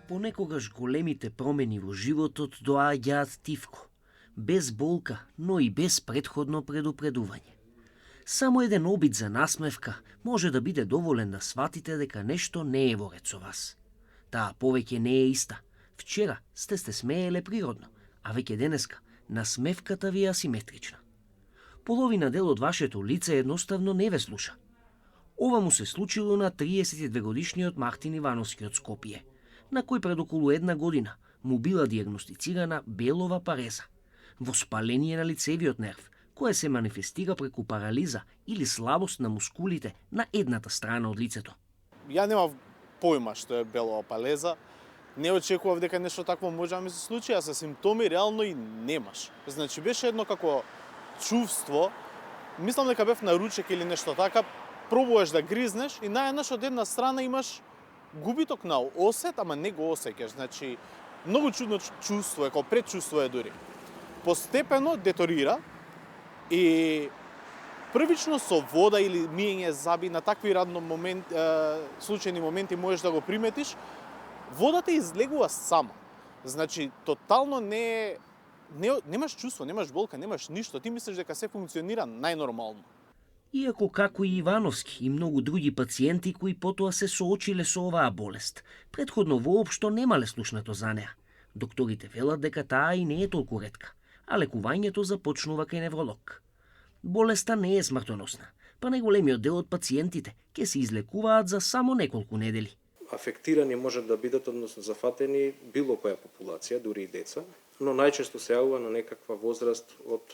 Понекогаш големите промени во животот доаѓаат тивко, без болка, но и без претходно предупредување. Само еден обид за насмевка може да биде доволен да сватите дека нешто не е во ред со вас. Таа повеќе не е иста. Вчера сте смееле природно, а веќе денеска насмевката ви е асиметрична. Половина дел од вашето лице едноставно не ве слуша. Ова му се случило на 32-годишниот Мартин Ивановски од Скопје, на кој пред околу една година му била диагностицирана белова пареза, воспаление на лицевиот нерв, кое се манифестира преку парализа или слабост на мускулите на едната страна од лицето. Ја немав појма што е белова пареза, не очекував дека нешто такво може да ми се случи, а со симптоми реално и немаш. Значи беше едно како чувство, мислам дека бев на ручек или нешто така, пробуваш да гризнеш и наеднаш од една страна имаш губиток на осет, ама не го осеќаш. Значи, многу чудно чувство е, како предчувство е дури. Постепено деторира и првично со вода или миење заби на такви случајни моменти можеш да го приметиш, водата излегува сама. Значи, тотално немаш чувство, немаш болка, немаш ништо. Ти мислиш дека се функционира најнормално. Иако како и Ивановски и многу други пациенти кои потоа се соочиле со оваа болест, предходно воопшто немале слушнато за неа. Докторите велат дека таа и не е толку ретка, а лекувањето започнува кај невролог. Болеста не е смртоносна, па најголемиот дел од пациентите ќе се излекуваат за само неколку недели. Афектирани може да бидат, односно зафатени било која популација, дури и деца, но најчесто се јавува на некаква возраст од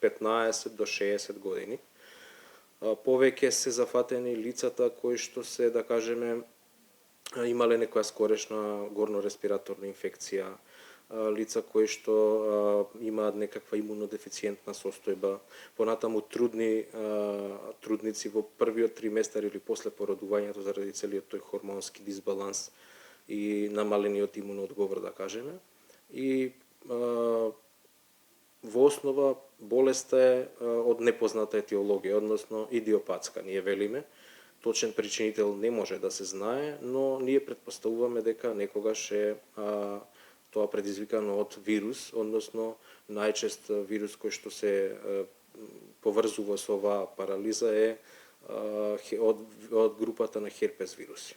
15 до 60 години. Повеќе се зафатени лицата кои што се, да кажеме, имале некоја скорешна горно-респираторна инфекција, лица кои што имаат некаква имунодефициентна состојба, понатаму трудници во првиот триместар или после породувањето заради целиот тој хормонски дисбаланс и намалениот имуноодговор, да кажеме. И во основа болеста е од непозната етиологија, односно идиопатска, ние велиме. Точен причинител не може да се знае, но ние претпоставуваме дека некогаш е тоа предизвикано од вирус, односно најчест вирус кој што се поврзува со оваа парализа е од групата на херпес вируси.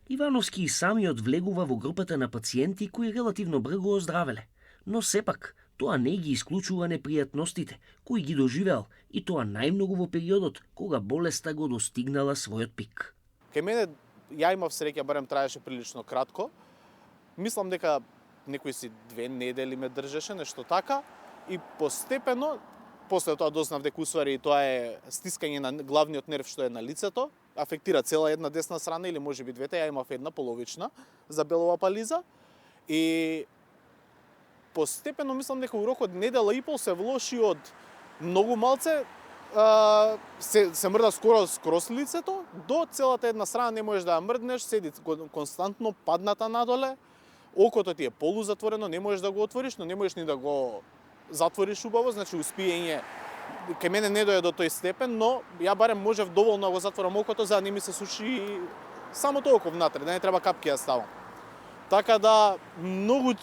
Ивановски и самиот влегува во групата на пациенти кои релативно брзо оздравеле, но сепак тоа не ги исклучува непријатностите кои ги доживеал и тоа најмногу во периодот кога болеста го достигнала својот пик. Кај мене ја имав среќа, барем траеше прилично кратко. Мислам дека некои си 2 недели ме држеше, нешто така, и постепено, после тоа дознав дека усвари тоа е стискање на главниот нерв што е на лицето, афектира цела една десна страна или можеби двете, ја имав една половична за белова парализа и постепено мислам дека урокот недела и пол се влоши од многу малце, се мрда скрос лицето, до целата една страна не можеш да ја мрднеш, седи константно падната надоле, окото ти е полузатворено, не можеш да го отвориш, но не можеш ни да го затвориш убаво, значи успиење кај мене не дојде до тој степен, но ја барем можев доволно да го затворам окото за да не ми се суши само толку внатре, да не треба капки да ставам. Така да многу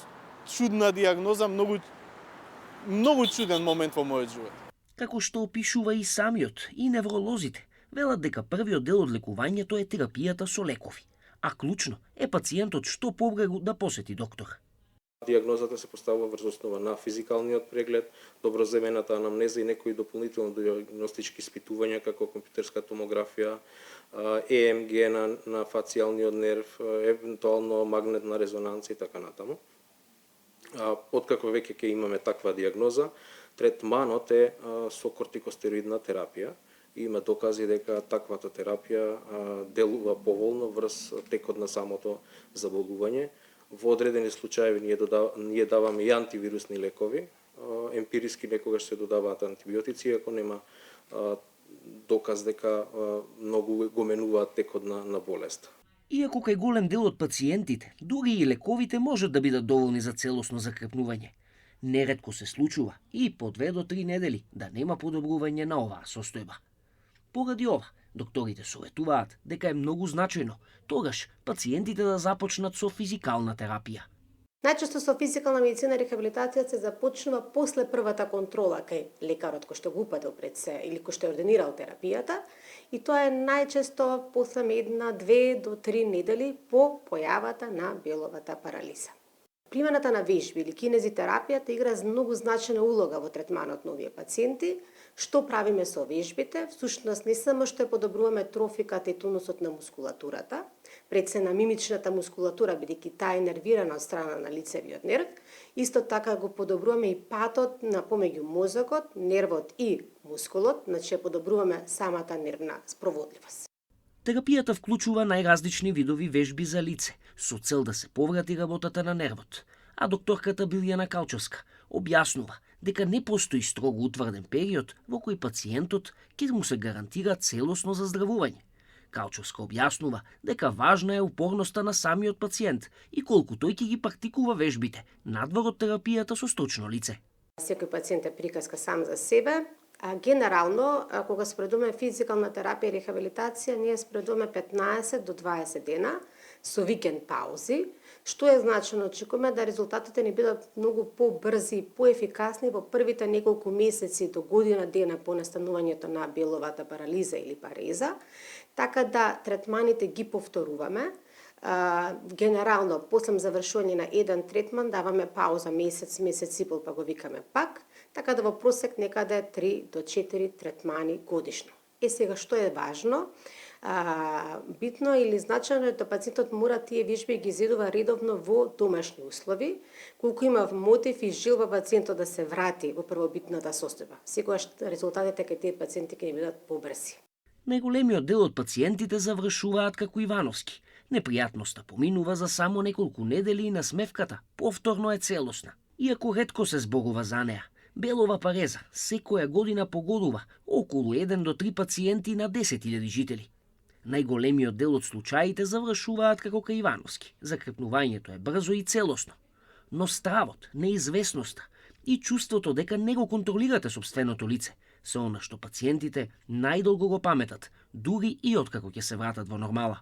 чудна диагноза, многу чуден момент во мојот живот. Како што опишува и самиот и невролозите, велат дека првиот дел од лекувањето е терапијата со лекови, а клучно е пациентот што побрегу да посети доктор. Диагнозата се поставува врз основа на физикалниот преглед, доброземената анамнеза и некои дополнителни диагностички испитувања како компјутерска томографија, ЕМГ на фацијалниот нерв, евентуално магнетна резонанца и така натаму. Откако веќе ќе имаме таква диагноза, третманот е со кортикостероидна терапија. Има докази дека таквата терапија делува поволно врз текот на самото заболување. Во одредени случаи ние даваме и антивирусни лекови. Емпириски некогаш се додаваат антибиотици, ако нема доказ дека многу го менуваат текот на болеста. Иако кај голем дел од пациентите, дури и лековите можат да бидат доволни за целосно закрепнување, неретко се случува и по 2 до 3 недели да нема подобрување на оваа состојба. Поради ова, Докторите советуваат дека е многу значајно тогаш пациентите да започнат со физикална терапија. Најчесто со физикална медицина рехабилитација се започнува после првата контрола кај лекарот кој што го упатил пред се или кој што е ординирал терапијата, и тоа е најчесто после 1, 2 до 3 недели по појавата на беловата парализа. Примената на вежби или кинезитерапијата игра многу значајна улога во третманот на овие пациенти. Што правиме со вежбите? Всушност не само што подобруваме трофиката и тонусот на мускулатурата, пред се на мимичната мускулатура, бидејќи таа е нервирана од страна на лицевиот нерв, исто така го подобруваме и патот на помеѓу мозокот, нервот и мускулот, значи подобруваме самата нервна спроводливост. Терапијата вклучува најразлични видови вежби за лице, со цел да се поврати работата на нервот. А докторката Билјана Калчовска објаснува дека не постои строго утврден период во кој пациентот ќе му се гарантира целосно заздравување. Калчовска објаснува дека важна е упорноста на самиот пациент и колку тој ќе ги практикува вежбите надвор од терапијата со стручно лице. Секој пациент е приказка сам за себе. Генерално, кога спредуваме физикална терапија и рехабилитација, ние спредуваме 15 до 20 дена со викенд паузи, што е значено. Очекуваме да резултатите ни бидат многу побрзи и поефикасни во првите неколку месеци до година дена по настанувањето на беловата парализа или пареза, така да третманите ги повторуваме. Генерално, после завршување на еден третман, даваме пауза месец и пол, па го викаме пак, така да во просек некаде 3 до 4 третмани годишно. Сега, што е важно? Битно или значајно е да пациентот мора тие вежби ги изедува редовно во домашни услови, колку има мотив и желба пациентот да се врати во првобитната состојба. Секогаш резултатите кај тие пациенти ќе бидат побрзи. Најголемиот дел од пациентите завршуваат како Ивановски. Непријатноста поминува за само неколку недели и насмевката повторно е целосна. Иако ретко се зборува за неа, белова пареза секоја година погодува околу 1 до 3 пациенти на 10.000 жители. Најголемиот дел од случаите завршуваат како кај Ивановски. Закрепнувањето е брзо и целосно. Но стравот, неизвестноста и чувството дека не го контролирате сопственото лице се она што пациентите најдолго го паметат, дури и откако ќе се вратат во нормала.